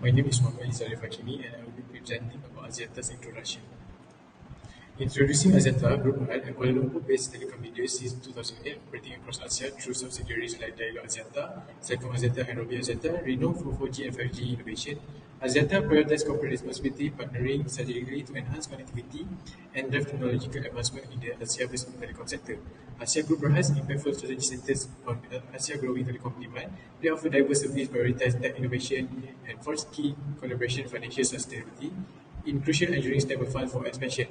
My name is Muhammad Izarif Hakimi and I will be presenting about Axiata's introduction. Introducing Axiata Group Berhad, a Kuala Lumpur-based telecom leader since 2008, operating across Asia through subsidiaries like Dialog Axiata, Celcom Axiata, and Robi Axiata, renowned for 4G and 5G innovation. Axiata prioritizes corporate responsibility, partnering strategically to enhance connectivity and drive technological advancement in the Asia-Pacific telecom sector. Asia Group Berhad has impactful strategy centers on Asia growing telecom demand. They offer diverse services, prioritize tech innovation, and forge key collaboration, financial sustainability in crucial engineering stable fund for expansion.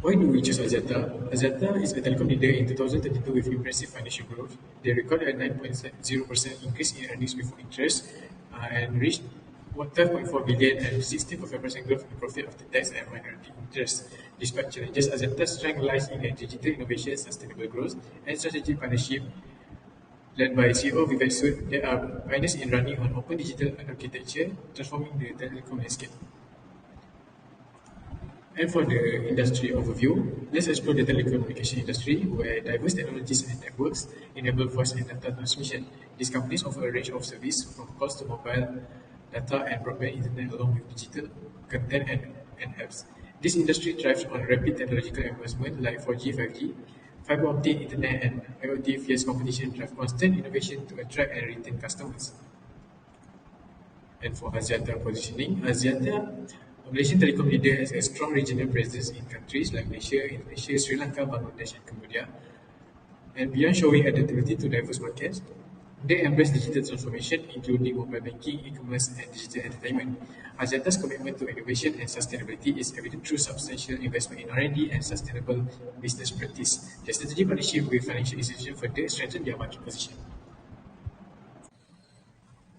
Why do we choose Axiata? Axiata is a telecom leader in 2022 with impressive financial growth. They recorded a 9.0% increase in earnings before interest and reached 12.4 billion and 16.5% growth in profit after tax and minority interest. Despite challenges, Axiata's strength lies in their digital innovation, sustainable growth, and strategic partnership led by CEO Vivek Sood. They are pioneers in running on open digital architecture, transforming the telecom landscape. And for the industry overview, let's explore the telecommunication industry where diverse technologies and networks enable voice and data transmission. These companies offer a range of services from calls to mobile data and broadband internet along with digital content and apps. This industry thrives on rapid technological advancement like 4G, 5G, fiber optic internet and IoT. Fierce competition drive constant innovation to attract and retain customers. And for Axiata positioning, Axiata, a Malaysian telecom leader, has a strong regional presence in countries like Malaysia, Indonesia, Sri Lanka, Bangladesh, and Cambodia. And beyond showing adaptability to diverse markets, they embrace digital transformation, including mobile banking, e-commerce, and digital entertainment. Axiata's commitment to innovation and sustainability is evident through substantial investment in R&D and sustainable business practice. Their strategic partnership with financial institutions further strengthen their market position.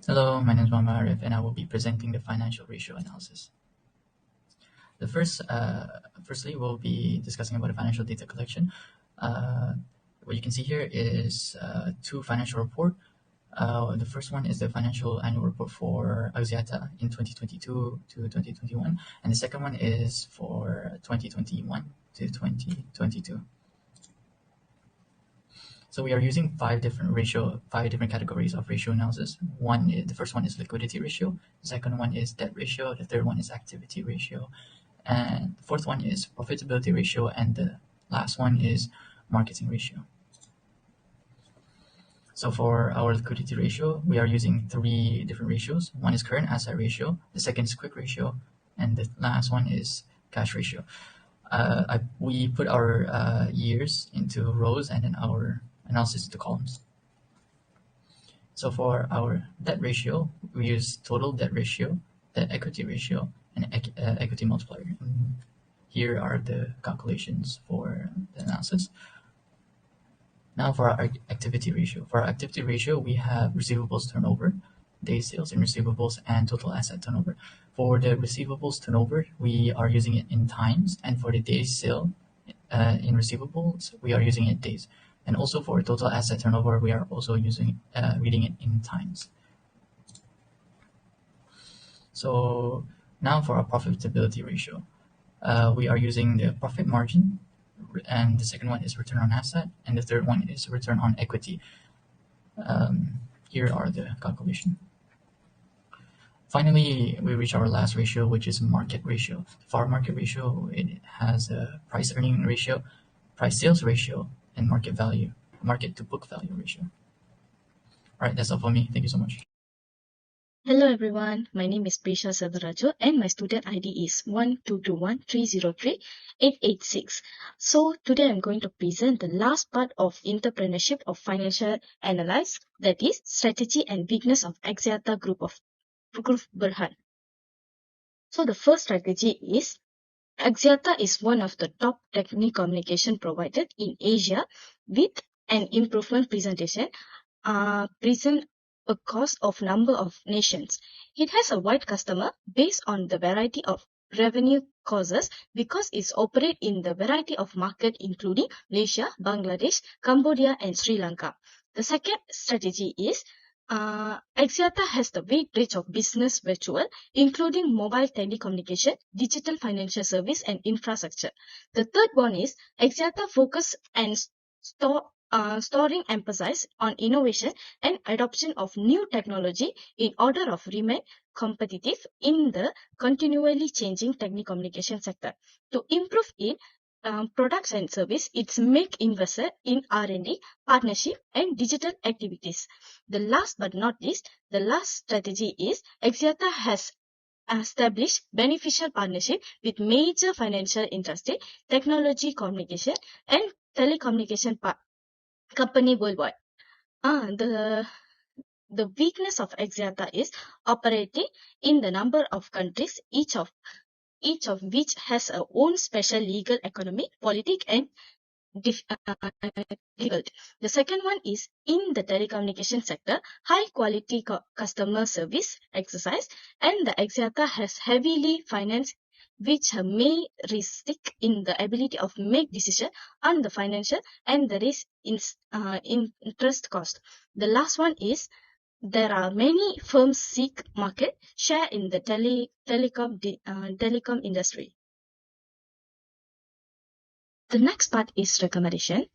Hello, my name is Muhammad Arif and I will be presenting the financial ratio analysis. Firstly, we'll be discussing about the financial data collection. What you can see here is two financial report. The first one is the financial annual report for Axiata in 2022 to 2021, and the second one is for 2021 to 2022. So we are using five different categories of ratio analysis. The first one is liquidity ratio. The second one is debt ratio. The third one is activity ratio, and the fourth one is profitability ratio, and the last one is marketing ratio. So for our liquidity ratio, we are using three different ratios. One is current asset ratio. The second is quick ratio, and the last one is cash ratio. We put our years into rows and then our analysis into columns. So for our debt ratio, we use total debt ratio, debt equity ratio, and equity multiplier. And here are the calculations for the analysis. Now for our activity ratio. For our activity ratio, we have receivables turnover, days sales in receivables, and total asset turnover. For the receivables turnover, we are using it in times, and for the days sale in receivables, we are using it days. And also for total asset turnover, we are also reading it in times. So now for our profitability ratio, we are using the profit margin, and the second one is return on asset, and the third one is return on equity. Here are the calculation. Finally, we reach our last ratio, which is market ratio. For our market ratio, it has a price earning ratio, price sales ratio, and market to book value ratio. All right, that's all for me. Thank you so much. Hello everyone, my name is Prisha Selvaraju and my student ID is 12213033886. So today I'm going to present the last part of entrepreneurship of financial analysis, that is strategy and weakness of Axiata Group Berhad. So the first strategy is Axiata is one of the top telecommunication providers in Asia with an improvement present across of number of nations. It has a wide customer base on the variety of revenue causes because it's operate in the variety of market including Malaysia, Bangladesh, Cambodia, and Sri Lanka. The second strategy is Axiata has the wide range of business virtual, including mobile telecommunication, digital financial service, and infrastructure. The third one is Axiata focus and store storing emphasis on innovation and adoption of new technology in order of remain competitive in the continually changing telecommunication sector. To improve it, products and service, it's make investor in R&D, partnership, and digital activities. The last but not least, the last strategy is Axiata has established beneficial partnership with major financial industry, technology, communication, and telecommunication company worldwide. The weakness of Axiata is operating in the number of countries, each of which has a own special legal, economic, politic, and difficult. The second one is in the telecommunication sector, high quality customer service exercise, and the Axiata has heavily financed, which may restrict in the ability of make decision on the financial and the risk in interest cost. The last one is there are many firms seek market share in the telecom industry. The next part is recommendation.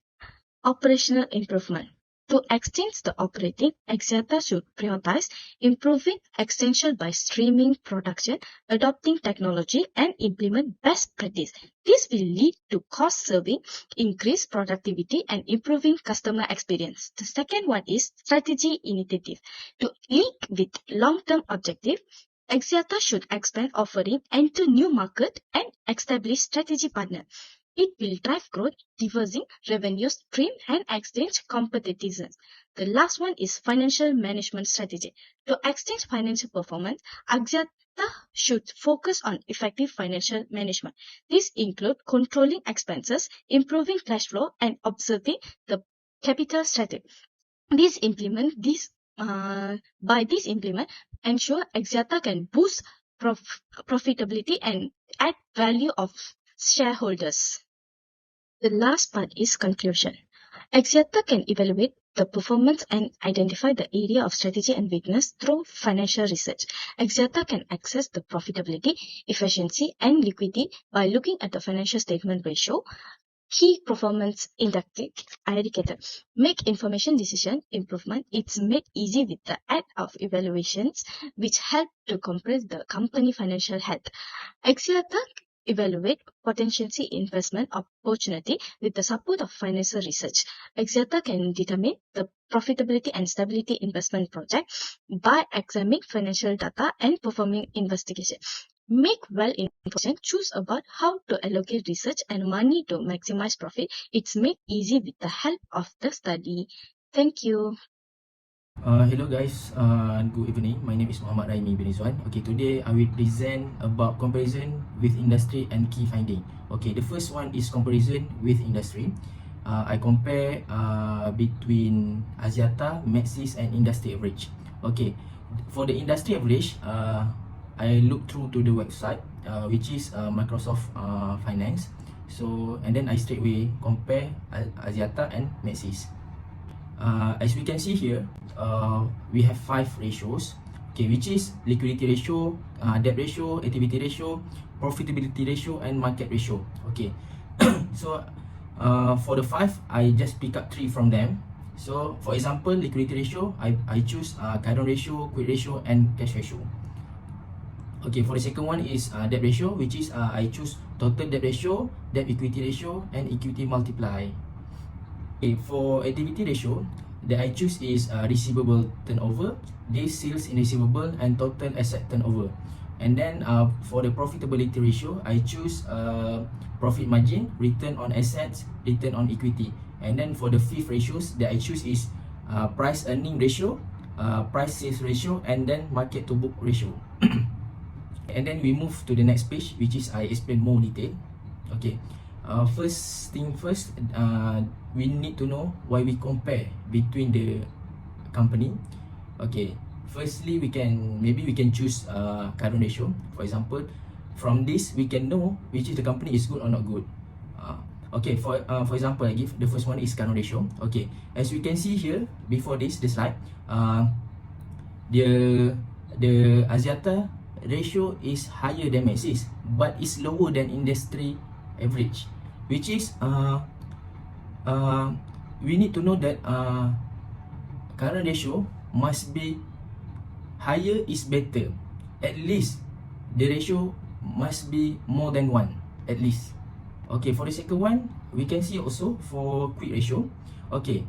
Operational improvement. To extend the operating, Axiata should prioritize improving extension by streaming production, adopting technology, and implement best practice. This will lead to cost saving, increased productivity, and improving customer experience. The second one is strategy initiative. To link with long-term objective, Axiata should expand offering into new market and establish strategy partner. It will drive growth, diversifying revenue stream, and exchange competitiveness. The last one is financial management strategy. To extend financial performance, Axiata should focus on effective financial management. This includes controlling expenses, improving cash flow, and observing the capital strategy. By this implement, ensure Axiata can boost profitability and add value of shareholders. The last part is conclusion. Axiata can evaluate the performance and identify the area of strategy and weakness through financial research. Axiata can access the profitability, efficiency, and liquidity by looking at the financial statement ratio, key performance indicator. Make information decision improvement. It's made easy with the aid of evaluations, which help to compress the company financial health. Axiata evaluate potential investment opportunity with the support of financial research. Axiata can determine the profitability and stability investment project by examining financial data and performing investigation. Make well-informed choose about how to allocate research and money to maximize profit. It's made easy with the help of the study. Thank you. Hello guys, good evening. My name is Muhammad Raimi bin Izwan. Okay, today I will present about comparison with industry and key finding. Okay, the first one is comparison with industry. I compare between Axiata, Maxis, and industry average. Okay, for the industry average, I look through to the website, which is Microsoft Finance. So, and then I straight away compare Axiata and Maxis. As we can see here, we have 5 ratios, okay, which is liquidity ratio, debt ratio, activity ratio, profitability ratio, and market ratio. Okay, so for the 5, I just pick up 3 from them. So for example, liquidity ratio, I choose current ratio, quick ratio, and cash ratio. Okay, for the second one is debt ratio, which is I choose total debt ratio, debt equity ratio, and equity multiply. Okay, for activity ratio that I choose is receivable turnover, days sales in receivable, and total asset turnover. And then for the profitability ratio, I choose profit margin, return on assets, return on equity. And then for the 5th ratios that I choose is price earning ratio, price sales ratio, and then market to book ratio. And then we move to the next page, which is I explain more detail. Okay. First thing first, we need to know why we compare between the company. Okay, firstly, maybe we can choose current ratio. For example, from this we can know which is the company is good or not good. Okay, for example, I give the first one is current ratio. Okay, as we can see here before this, the slide, the Axiata ratio is higher than Maxis, but it's lower than industry average, which is we need to know that current ratio must be higher is better. At least the ratio must be more than 1 at least. Okay, for the second one, we can see also for quick ratio, okay,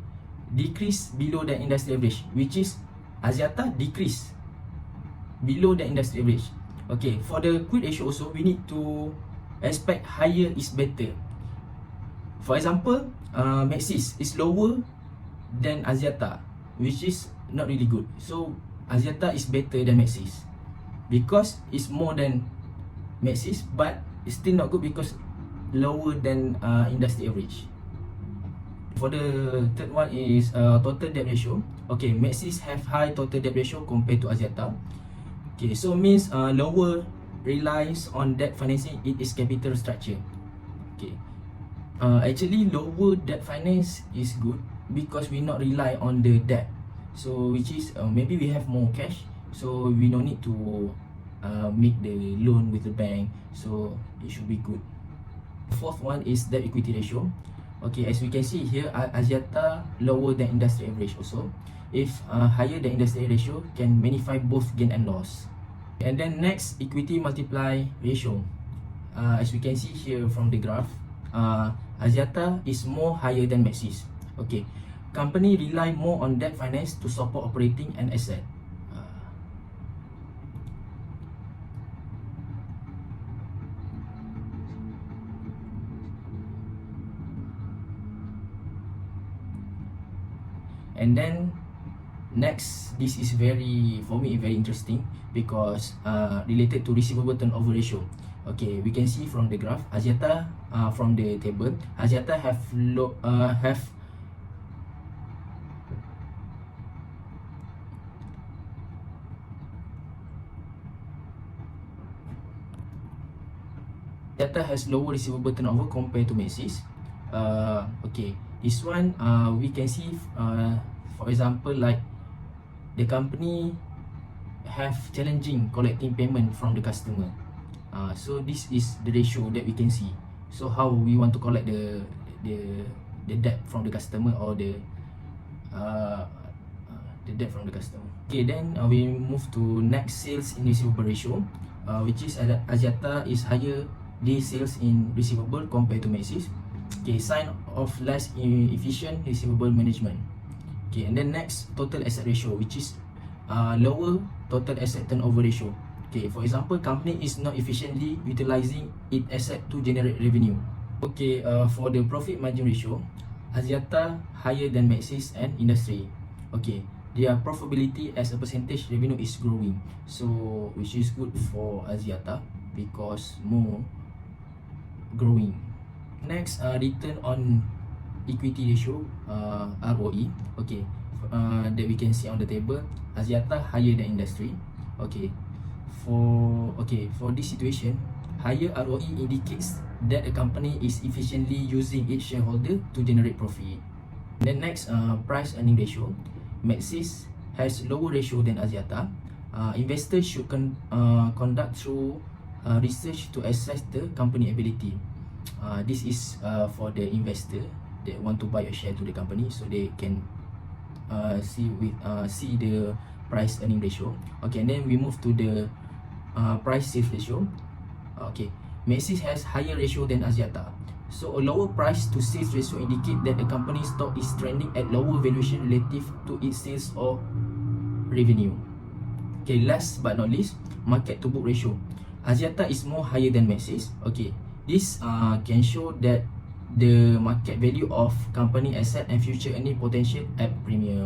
decrease below the industry average, which is Axiata decrease below the industry average. Okay, for the quick ratio also, we need to expect higher is better. For example, Maxis is lower than Axiata, which is not really good. So Axiata is better than Maxis because it's more than Maxis, but it's still not good because lower than industry average. For the third one is total debt ratio. Okay, Maxis have high total debt ratio compared to Axiata. Okay, so means lower relies on debt financing in its capital structure. Okay, actually lower debt finance is good because we not rely on the debt. So which is maybe we have more cash, so we don't need to make the loan with the bank. So it should be good. Fourth one is debt equity ratio. Okay, as we can see here, Axiata lower than industry average also. If higher than industry ratio, can magnify both gain and loss. And then next, equity multiply ratio. As we can see here from the graph, Axiata is more higher than Maxis. Okay, company rely more on debt finance to support operating and asset. And then next, this is very, for me, very interesting because related to receivable turnover ratio. Okay, we can see from the graph, Axiata from the table, Axiata have Axiata has lower receivable turnover compared to Maxis. Okay, this one we can see for example, like the company have challenging collecting payment from the customer. So this is the ratio that we can see. So how we want to collect the debt from the customer or the debt from the customer. Okay, then we move to next, sales in receivable ratio, which is Axiata is higher day sales in receivable compared to Maxis. Okay, sign of less efficient receivable management. Okay, and then next, total asset ratio, which is lower total asset turnover ratio. Okay, for example, company is not efficiently utilizing its asset to generate revenue. Okay, for the profit margin ratio, Axiata higher than Maxis and industry. Okay, their profitability as a percentage revenue is growing, so which is good for Axiata because more growing. Next, return on equity ratio, ROE. Okay, that we can see on the table, Axiata higher than industry. Okay, for this situation, higher ROE indicates that the company is efficiently using its shareholder to generate profit. Then next, price earning ratio, Maxis has lower ratio than Axiata. Investors should conduct through research to assess the company ability. This is for the investor that want to buy a share to the company, so they can see the price earning ratio. Okay, and then we move to the price sales ratio. Okay, Maxis has higher ratio than Axiata, so a lower price to sales ratio indicate that the company's stock is trending at lower valuation relative to its sales or revenue. Okay, last but not least, market to book ratio. Axiata is more higher than Maxis. Okay, this can show that the market value of company asset and future earning potential at premium.